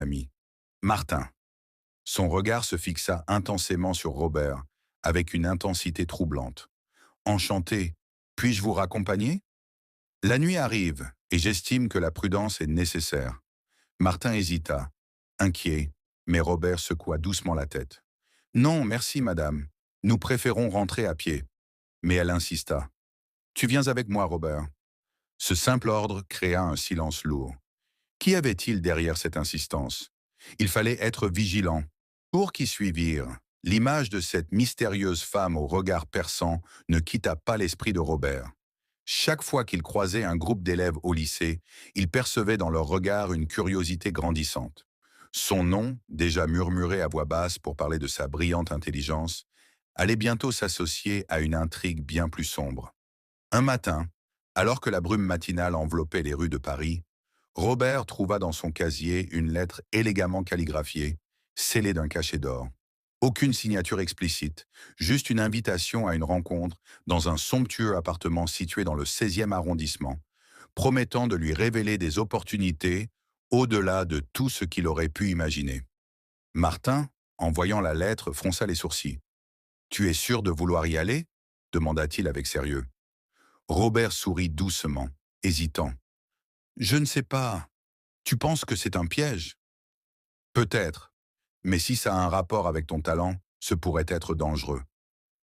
ami. Martin. Son regard se fixa intensément sur Robert, avec une intensité troublante. Enchanté, puis-je vous raccompagner? La nuit arrive, et j'estime que la prudence est nécessaire. Martin hésita, inquiet, mais Robert secoua doucement la tête. Non, merci, madame. Nous préférons rentrer à pied. Mais elle insista. Tu viens avec moi, Robert. Ce simple ordre créa un silence lourd. Qu'y avait-il derrière cette insistance? Il fallait être vigilant. Pour qui suivirent, l'image de cette mystérieuse femme au regard perçant ne quitta pas l'esprit de Robert. Chaque fois qu'il croisait un groupe d'élèves au lycée, il percevait dans leur regard une curiosité grandissante. Son nom, déjà murmuré à voix basse pour parler de sa brillante intelligence, allait bientôt s'associer à une intrigue bien plus sombre. Un matin, alors que la brume matinale enveloppait les rues de Paris, Robert trouva dans son casier une lettre élégamment calligraphiée, scellée d'un cachet d'or. Aucune signature explicite, juste une invitation à une rencontre dans un somptueux appartement situé dans le 16e arrondissement, promettant de lui révéler des opportunités au-delà de tout ce qu'il aurait pu imaginer. Martin, en voyant la lettre, fronça les sourcils. « Tu es sûr de vouloir y aller ?» demanda-t-il avec sérieux. Robert sourit doucement, hésitant. « Je ne sais pas. Tu penses que c'est un piège ?»« Peut-être. Mais si ça a un rapport avec ton talent, ce pourrait être dangereux. »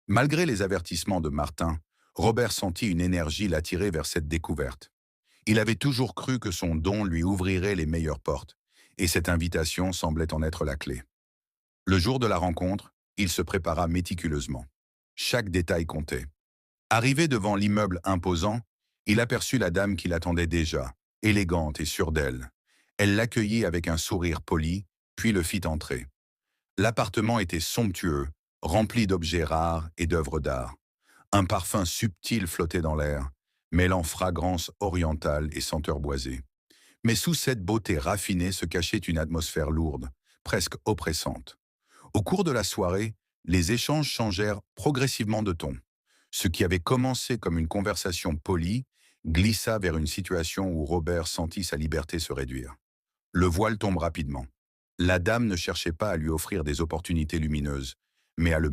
Malgré les avertissements de Martin, Robert sentit une énergie l'attirer vers cette découverte. Il avait toujours cru que son don lui ouvrirait les meilleures portes, et cette invitation semblait en être la clé. Le jour de la rencontre, il se prépara méticuleusement. Chaque détail comptait. Arrivé devant l'immeuble imposant, il aperçut la dame qui l'attendait déjà, élégante et sûre d'elle. Elle l'accueillit avec un sourire poli, puis le fit entrer. L'appartement était somptueux, rempli d'objets rares et d'œuvres d'art. Un parfum subtil flottait dans l'air, mêlant fragrance orientale et senteur boisée. Mais sous cette beauté raffinée se cachait une atmosphère lourde, presque oppressante. Au cours de la soirée, les échanges changèrent progressivement de ton. Ce qui avait commencé comme une conversation polie glissa vers une situation où Robert sentit sa liberté se réduire. Le voile tombe rapidement. La dame ne cherchait pas à lui offrir des opportunités lumineuses, mais à le